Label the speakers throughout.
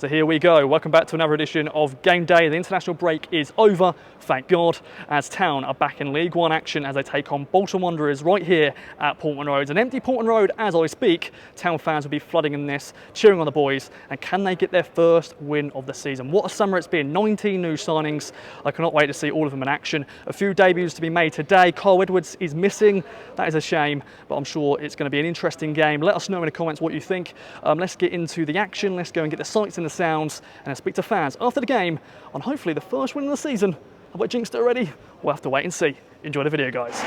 Speaker 1: So here we go, welcome back to another edition of Game Day. The international break is over, thank God, as Town are back in League One action as they take on Bolton Wanderers right here at Portman Road. An empty Portman Road as I speak. Town fans will be flooding in this, cheering on the boys, and can they get their first win of the season? What a summer it's been, 19 new signings. I cannot wait to see all of them in action. A few debuts to be made today. Carl Edwards is missing, that is a shame, but I'm sure it's going to be an interesting game. Let us know in the comments what you think. Let's get into the action, let's go and get the sights and the sounds, and speak to fans after the game on hopefully the first win of the season. Have I jinxed it already? We'll have to wait and see. Enjoy the video, guys.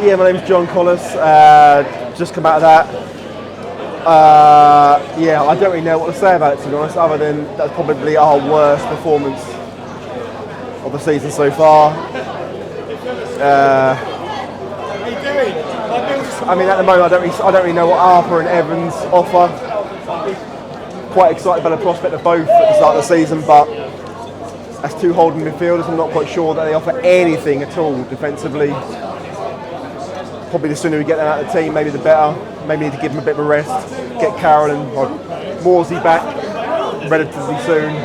Speaker 2: Yeah, my name's John Collis, just come out of that. Yeah, I don't really know what to say about it, to be honest, other than that's probably our worst performance of the season so far. I mean, at the moment, I don't really know what Harper and Evans offer. Quite excited by the prospect of both at the start of the season, but as two holding midfielders, I'm not quite sure that they offer anything at all defensively. Probably the sooner we get them out of the team, maybe the better. Maybe need to give them a bit of a rest. Get Carroll and Morsey back relatively soon.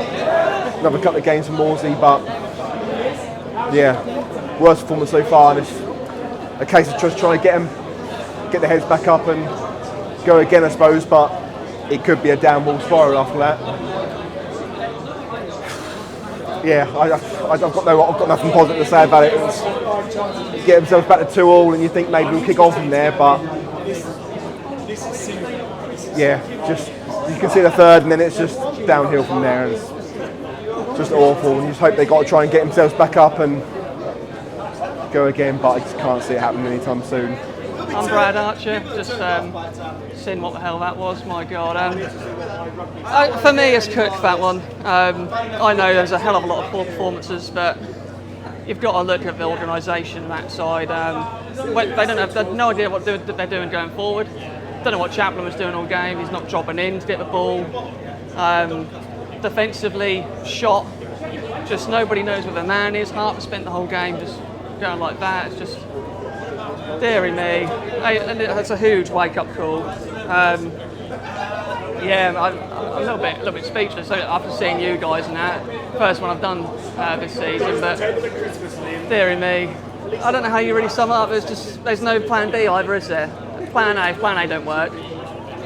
Speaker 2: Another couple of games for Morsey, but yeah, worst performance so far. And it's a case of just trying to get their heads back up and go again, I suppose. But it could be a downward spiral after that. Yeah, I've got nothing positive to say about it. It's get themselves back to 2-2, and you think maybe we'll kick on from there, but yeah, just you can see the third, and then it's just downhill from there. And it's just awful. And you just hope they got to try and get themselves back up and go again, but I just can't see it happening anytime soon.
Speaker 3: I'm Brad Archer, just seeing what the hell that was, my God. For me, it's cooked, that one. I know there's a hell of a lot of poor performances, but you've got to look at the organisation that side. They've no idea what they're doing going forward. Don't know what Chaplin was doing all game. He's not dropping in to get the ball. Defensively, shot. Just nobody knows where the man is. Harper spent the whole game just going like that. It's just, dearie me. And it's a huge wake-up call. Yeah, I'm a little bit speechless after seeing you guys and that. First one I've done this season, but dearie me. I don't know how you really sum it up. There's no plan B either, is there? Plan A don't work.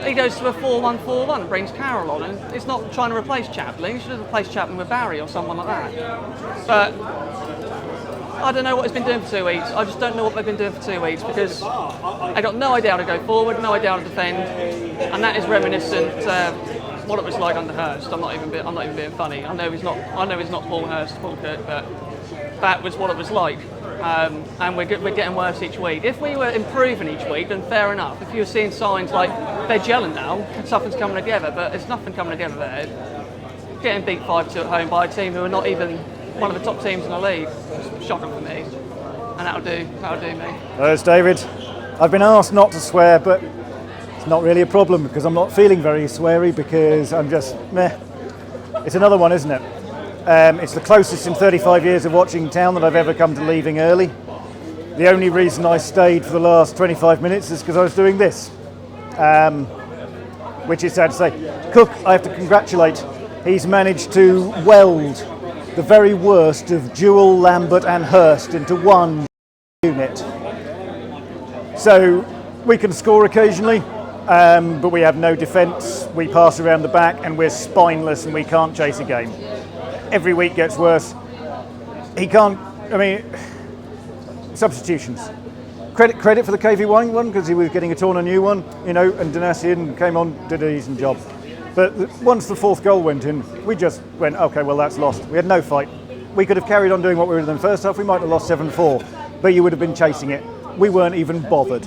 Speaker 3: He goes to a 4-1-4-1, brings Carroll on, and it's not trying to replace Chaplin. He should have replaced Chaplin with Barry or someone like that. But I don't know what he's been doing for 2 weeks. I just don't know what they've been doing for 2 weeks, because I got no idea how to go forward, no idea how to defend, and that is reminiscent what it was like under Hurst. I'm not even being funny. I know he's not Paul Hurst, Paul Kirk, but that was what it was like. And we're getting worse each week. If we were improving each week, then fair enough. If you were seeing signs like they're gelling now, something's coming together, but there's nothing coming together there. Getting beat 5-2 at home by a team who are not even one of the top teams in the league, it's shocking for me. And that'll do me.
Speaker 4: Hello, it's David. I've been asked not to swear, but it's not really a problem because I'm not feeling very sweary because I'm just meh. It's another one, isn't it? It's the closest in 35 years of watching Town that I've ever come to leaving early. The only reason I stayed for the last 25 minutes is because I was doing this. which is sad to say. Cook, I have to congratulate. He's managed to weld the very worst of Jewell, Lambert and Hurst into one unit. So we can score occasionally, but we have no defence. We pass around the back and we're spineless and we can't chase a game. Every week gets worse. He can't, I mean, substitutions. Credit for the KV1 one because he was getting a new one, you know, and Danassian came on, did a decent job. But once the fourth goal went in, we just went, okay, well, that's lost. We had no fight. We could have carried on doing what we were doing in the first half. We might have lost 7-4, but you would have been chasing it. We weren't even bothered.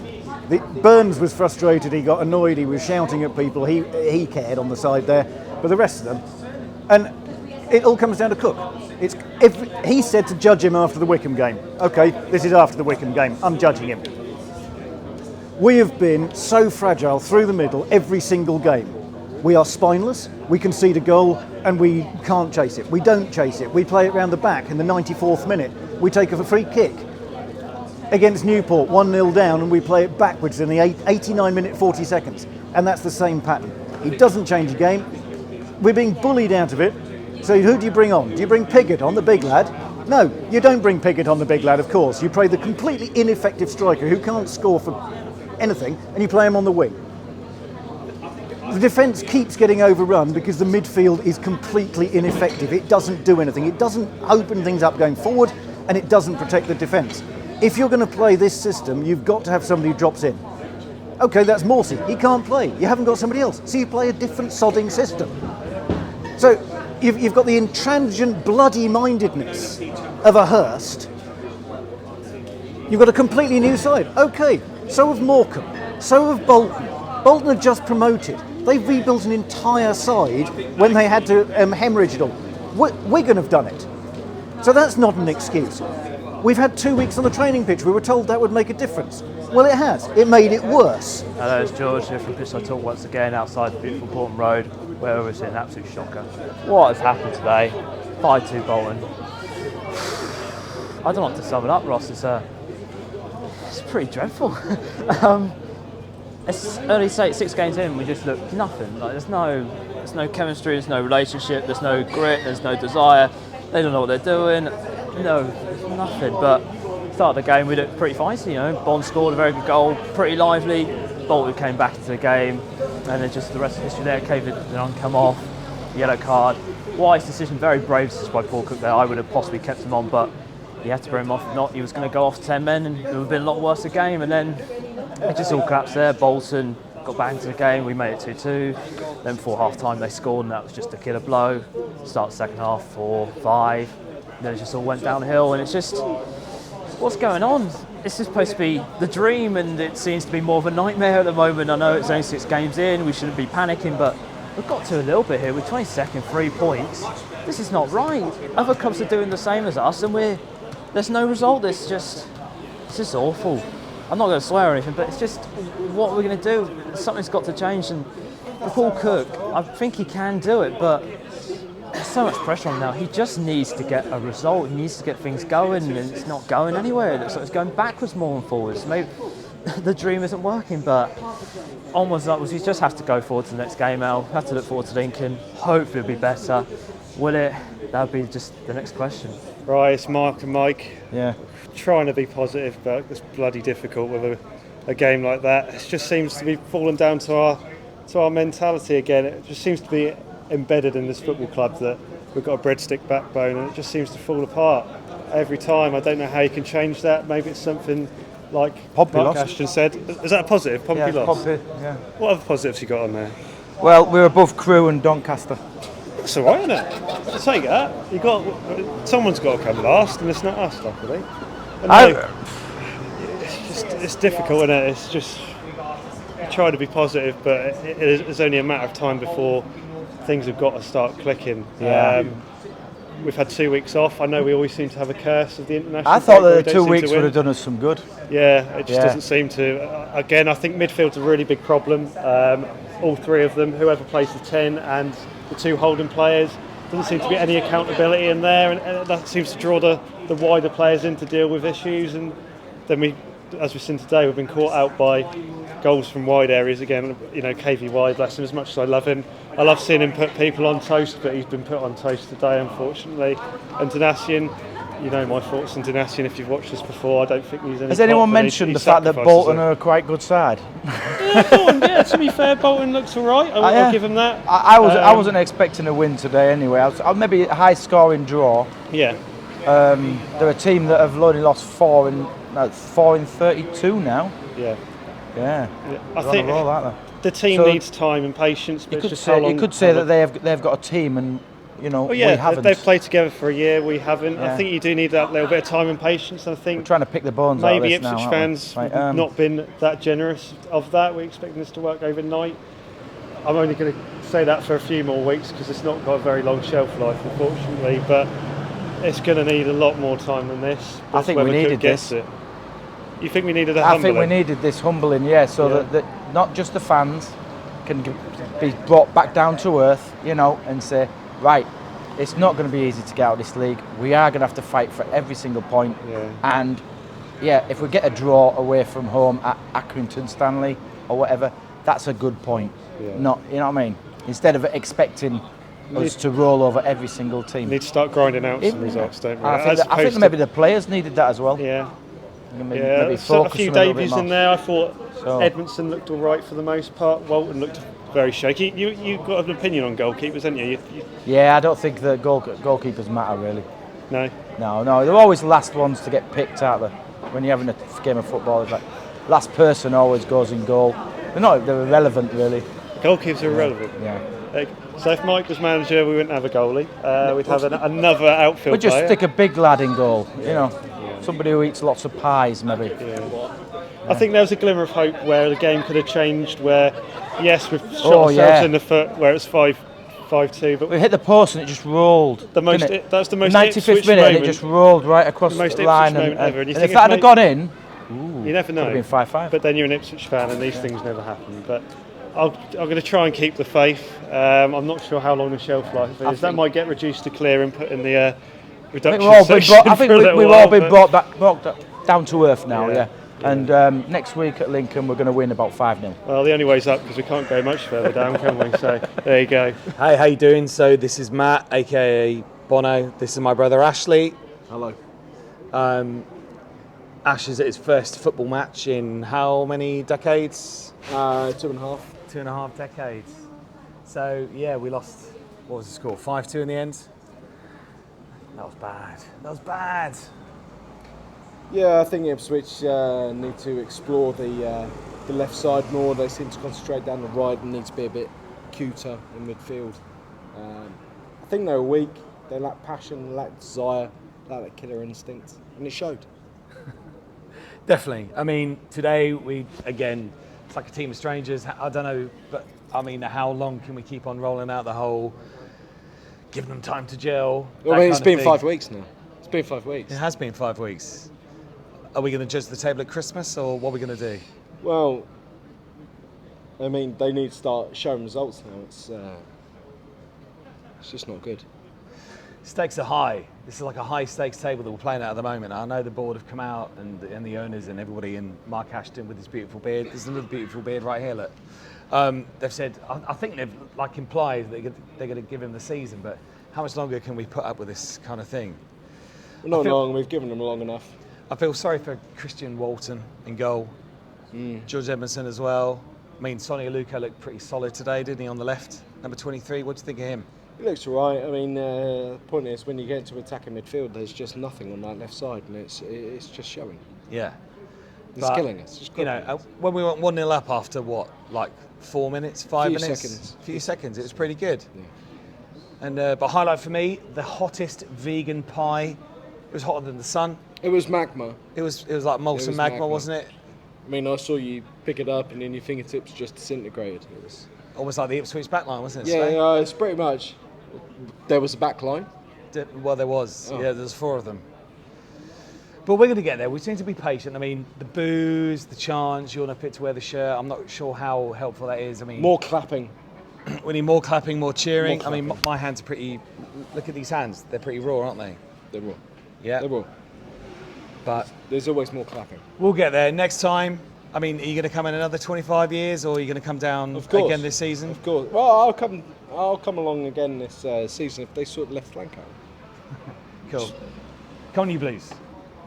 Speaker 4: Burns was frustrated. He got annoyed. He was shouting at people. He cared on the side there, but the rest of them, and it all comes down to Cook. If he said to judge him after the Wycombe game. Okay, this is after the Wycombe game. I'm judging him. We have been so fragile through the middle every single game. We are spineless. We concede a goal and we can't chase it. We don't chase it. We play it round the back in the 94th minute. We take a free kick against Newport, 1-0 down, and we play it backwards in the 89 minute 40 seconds. And that's the same pattern. He doesn't change the game. We're being bullied out of it. So who do you bring on? Do you bring Piggott on, the big lad? No, you don't bring Piggott on, the big lad, of course. You play the completely ineffective striker who can't score for anything, and you play him on the wing. The defence keeps getting overrun because the midfield is completely ineffective. It doesn't do anything. It doesn't open things up going forward, and it doesn't protect the defence. If you're going to play this system, you've got to have somebody who drops in. Okay, that's Morsey. He can't play. You haven't got somebody else. So you play a different sodding system. So you've got the intransigent bloody-mindedness of a Hurst. You've got a completely new side. Okay, so have Morecambe. So have Bolton. Bolton are just promoted. They've rebuilt an entire side when they had to hemorrhage it all. Wigan have done it. So that's not an excuse. We've had 2 weeks on the training pitch. We were told that would make a difference. Well, it has. It made it worse.
Speaker 5: Hello, it's George here from Pitch I Talk once again outside the beautiful Portman Road, where we're seeing an absolute shocker. What has happened today? 5-2 Bolton. I don't know what to sum it up, Ross. It's pretty dreadful. It's early 6 games in, we just look nothing. Like there's no chemistry, there's no relationship, there's no grit, there's no desire. They don't know what they're doing. No, there's nothing. But start of the game, we looked pretty feisty. You know, Bond scored a very good goal, pretty lively. Bolton came back into the game, and then just the rest of history there. KV come off, yellow card. Wise decision, very brave decision by Paul Cook there. I would have possibly kept him on, but he had to bring him off. If not, he was going to go off to 10 men, and it would have been a lot worse a game. And then it just all collapsed there. Bolton got back into the game. We made it 2-2. Then before half time, they scored, and that was just a killer blow. Start the second half, 4-5. Then it just all went downhill, and it's just, what's going on? This is supposed to be the dream, and it seems to be more of a nightmare at the moment. I know it's only 6 games in, we shouldn't be panicking, but we've got to a little bit here. We're 22nd, 3 points. This is not right. Other clubs are doing the same as us, and there's no result. It's just awful. I'm not going to swear or anything, but it's just, what are we going to do? Something's got to change, and Paul Cook, I think he can do it, but there's so much pressure on him now. He just needs to get a result. He needs to get things going, and it's not going anywhere. It looks like it's going backwards more than forwards. Maybe the dream isn't working, but onwards and upwards. We just have to go forward to the next game, Al. Have to look forward to Lincoln. Hopefully it'll be better. Will it? That'll be just the next question.
Speaker 6: Right, it's Mark and Mike.
Speaker 4: Yeah.
Speaker 6: Trying to be positive, but it's bloody difficult with a game like that. It just seems to be falling down to our mentality again. It just seems to be embedded in this football club that we've got a breadstick backbone, and it just seems to fall apart every time. I don't know how you can change that. Maybe it's something like
Speaker 7: Pompey
Speaker 6: Mark
Speaker 7: lost.
Speaker 6: Ashton said. Is that a positive? Pompey lost.
Speaker 7: Pompey, yeah.
Speaker 6: What other positives you got on there?
Speaker 7: Well, we're above Crewe and Doncaster.
Speaker 6: That's all right, isn't it? Take that. Someone's got to come last, and it's not us, luckily. It's difficult, isn't it? It's just try to be positive, but it's only a matter of time before things have got to start clicking.
Speaker 7: Yeah.
Speaker 6: We've had 2 weeks off. I know we always seem to have a curse of the international.
Speaker 7: I thought
Speaker 6: break,
Speaker 7: that the 2 weeks would have done us some good.
Speaker 6: Yeah, it just doesn't seem to. Again, I think midfield's a really big problem. All 3 of them, whoever plays the 10 and the 2 holding players, doesn't seem to be any accountability in there, and that seems to draw the wider players in to deal with issues. And then we as we've seen today, we've been caught out by goals from wide areas again. You know, KVY, bless him, as much as I love him, I love seeing him put people on toast, but he's been put on toast today, unfortunately. And Donatian, you know my thoughts on Donatian if you've watched this before. I don't think he's any.
Speaker 7: Has anyone mentioned the fact that Bolton are a quite good side?
Speaker 6: Bolton, yeah, to be fair, Bolton looks all right. I'll give him that.
Speaker 7: I wasn't expecting a win today anyway. I maybe a high scoring draw.
Speaker 6: Yeah.
Speaker 7: They're a team that have only lost 4 in 32 now.
Speaker 6: Yeah.
Speaker 7: Yeah.
Speaker 6: I think the team needs time and patience. But
Speaker 7: you could say that they've got a team, and we haven't.
Speaker 6: They've played together for a year. We haven't. Yeah. I think you do need that little bit of time and patience. And I think
Speaker 7: we're trying to pick the bones
Speaker 6: maybe
Speaker 7: out of this
Speaker 6: Ipswich
Speaker 7: now,
Speaker 6: fans have not been that generous of that. We're expecting this to work overnight. I'm only going to say that for a few more weeks because it's not got a very long shelf life, unfortunately. But it's going to need a lot more time than this.
Speaker 7: I think we needed this.
Speaker 6: You think we needed a humbling?
Speaker 7: I think we needed this humbling, so that not just the fans can be brought back down to earth, and say, right, it's not going to be easy to get out of this league. We are going to have to fight for every single point.
Speaker 6: Yeah.
Speaker 7: And if we get a draw away from home at Accrington Stanley or whatever, that's a good point.
Speaker 6: Yeah.
Speaker 7: Not, you know what I mean? Instead of expecting us to roll over every single team.
Speaker 6: Need to start grinding out some results, don't we?
Speaker 7: I think maybe the players needed that as well.
Speaker 6: Yeah.
Speaker 7: Maybe
Speaker 6: so a few debuts in there. I thought Edmondson looked all right for the most part. Walton looked very shaky. You got an opinion on goalkeepers, haven't you?
Speaker 7: Yeah, I don't think that goalkeepers matter really.
Speaker 6: No.
Speaker 7: They're always the last ones to get picked, aren't they? When you're having a game of football, it's like last person always goes in goal. They're irrelevant really.
Speaker 6: Goalkeepers are irrelevant.
Speaker 7: Yeah.
Speaker 6: So if Mike was manager, we wouldn't have a goalie. We'd have another outfield
Speaker 7: We'd just
Speaker 6: player.
Speaker 7: stick a big lad in goal. Somebody who eats lots of pies, maybe.
Speaker 6: Yeah. I think there was a glimmer of hope where the game could have changed. Where, yes, we've shot ourselves in the foot where it's 5-2, but
Speaker 7: we hit the post and it just rolled.
Speaker 6: That's the most
Speaker 7: 95th minute, and it just rolled right across the line. And if that had gone in,
Speaker 6: you never know.
Speaker 7: It would have been 5-5.
Speaker 6: But then you're an Ipswich fan, and these things never happen. But I'm going to try and keep the faith. I'm not sure how long the shelf life is. That might get reduced to clear and put in the reduction section.
Speaker 7: I think we've all been brought down to earth now. Yeah. And next week at Lincoln, we're going to win about 5-0.
Speaker 6: Well, the only way's up because we can't go much further down, can we? So there you go.
Speaker 8: Hey, how you doing? So this is Matt, aka Bono. This is my brother Ashley.
Speaker 2: Hello.
Speaker 8: Ash is at his first football match in how many decades?
Speaker 2: 2.5.
Speaker 8: 2.5 decades. So yeah, we lost. What was the score? 5-2 in the end. That was bad.
Speaker 2: Yeah, I think Ipswich need to explore the left side more. They seem to concentrate down the right and need to be a bit cuter in midfield. I think they were weak. They lack passion, lack desire, lack that killer instinct, and it showed.
Speaker 8: Definitely. I mean, today it's like a team of strangers. I don't know, but I mean, how long can we keep on rolling out the whole, giving them time to gel?
Speaker 2: Well, I mean, it's been 5 weeks now. It's been 5 weeks.
Speaker 8: It has been 5 weeks. Are we going to judge the table at Christmas, or what are we going to do?
Speaker 2: Well, I mean, they need to start showing results now. It's just not good.
Speaker 8: Stakes are high. This is like a high stakes table that we're playing at the moment. I know the board have come out and the owners and everybody, and Mark Ashton with his beautiful beard. There's another beautiful beard right here, look. They've said, I think they've implied that they're going to give him the season, but how much longer can we put up with this kind of thing?
Speaker 2: Well, not long. We've given them long enough.
Speaker 8: I feel sorry for Christian Walton in goal. George Edmondson as well. I mean, Sonny Aluko looked pretty solid today, didn't he, on the left? Number 23, what do you think of him?
Speaker 2: He looks all right. I mean, the point is, when you get into attacking midfield, there's just nothing on that left side, and it's just showing.
Speaker 8: Yeah.
Speaker 2: It's killing us.
Speaker 8: When we went 1-0 up after what, like 4 minutes, 5 minutes?
Speaker 2: Seconds.
Speaker 8: A few seconds, it was pretty good.
Speaker 2: Yeah.
Speaker 8: And but highlight for me, the hottest vegan pie. It was hotter than the sun.
Speaker 2: It was magma.
Speaker 8: It was like molten magma, wasn't it?
Speaker 2: I mean, I saw you pick it up and then your fingertips just disintegrated. It was
Speaker 8: almost like the Ipswich backline, wasn't it?
Speaker 2: Yeah, it's pretty much. There was a backline.
Speaker 8: Well, there was. Oh. Yeah, there's 4 of them. But we're going to get there. We seem to be patient. I mean, the boos, the chants, you're on a fit to wear the shirt. I'm not sure how helpful that is. I mean,
Speaker 2: more clapping.
Speaker 8: We need more clapping, more cheering. More clapping. I mean, my hands are pretty. Look at these hands. They're pretty raw, aren't they?
Speaker 2: They're raw.
Speaker 8: Yeah.
Speaker 2: They're raw.
Speaker 8: but
Speaker 9: There's always more clapping.
Speaker 8: we'll get there. Next time, I mean, are you going to come in another 25 years, or are you going to come down
Speaker 9: Of course.
Speaker 8: again this season?
Speaker 9: Of course. Well, I'll come along again this season if they sort the left flank out.
Speaker 8: Cool. Come on, you Blues.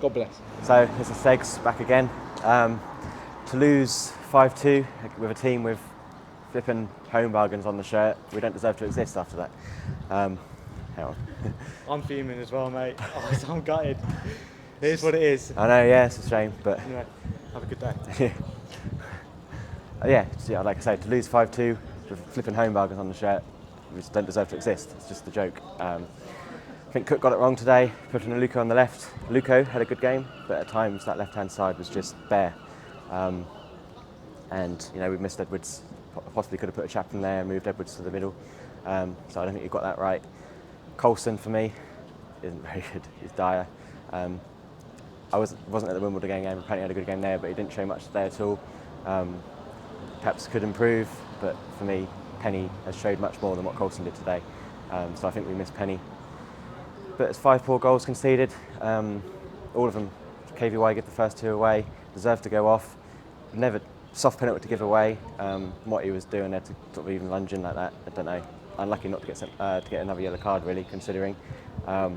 Speaker 9: God bless.
Speaker 10: So it's the Segs back again. To lose 5-2 with a team with flipping home bargains on the shirt, we don't deserve to exist after that. Hang on.
Speaker 6: I'm fuming as well, mate. Oh, I'm gutted. It is what it is.
Speaker 10: I know, yeah, it's a shame, but
Speaker 6: Anyway, have a good day.
Speaker 10: yeah, like I say, to lose 5-2 with flipping home bargains on the shirt, we just don't deserve to exist. It's just a joke. I think Cook got it wrong today, putting a Luco on the left. Luco had a good game, but at times that left-hand side was just bare. And you know, we missed Edwards. Possibly could have put a chap in there and moved Edwards to the middle. So I don't think he got that right. Coulson for me isn't very good. He's dire. I wasn't at the Wimbledon game. Apparently had a good game there, but he didn't show much today at all. Perhaps could improve, but for me, Penny has showed much more than what Coulson did today. So I think we missed Penny. But it's 5 poor goals conceded. All of them, KVY get the first 2 away, deserved to go off. Never soft penalty to give away. What he was doing there to sort of even lunging like that, I don't know. Unlucky not to get to get another yellow card, really, considering. But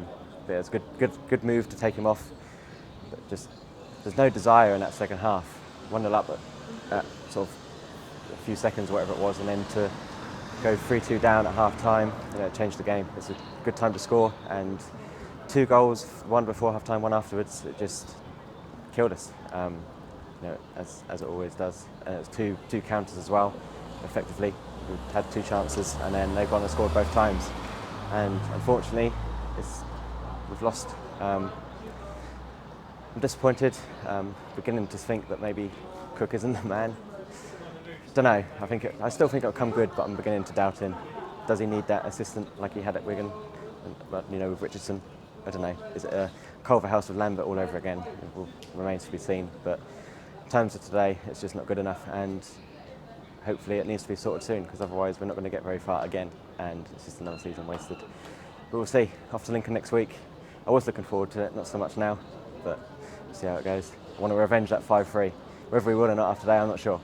Speaker 10: it was a good move to take him off. But just there's no desire in that second half. 1-0 up at sort of a few seconds, whatever it was, and then to go 3-2 down at half time, you know, it changed the game. It's a good time to score, and 2 goals, one before half time, one afterwards. It just killed us. You know, as it always does. And it was two counters as well, effectively. We had 2 chances, and then they've gone and scored both times. And unfortunately, we've lost. I'm disappointed. Beginning to think that maybe Cook isn't the man. Don't know. I still think it'll come good, but I'm beginning to doubt him. Does he need that assistant like he had at Wigan? You know, with Richardson. I don't know. Is it a Culverhouse with Lambert all over again? It remains to be seen. But in terms of today, it's just not good enough, and hopefully it needs to be sorted soon, because otherwise we're not going to get very far again, and it's just another season wasted. But we'll see. Off to Lincoln next week. I was looking forward to it, not so much now, but we'll see how it goes. I want to revenge that 5-3. Whether we will or not after today, I'm not sure.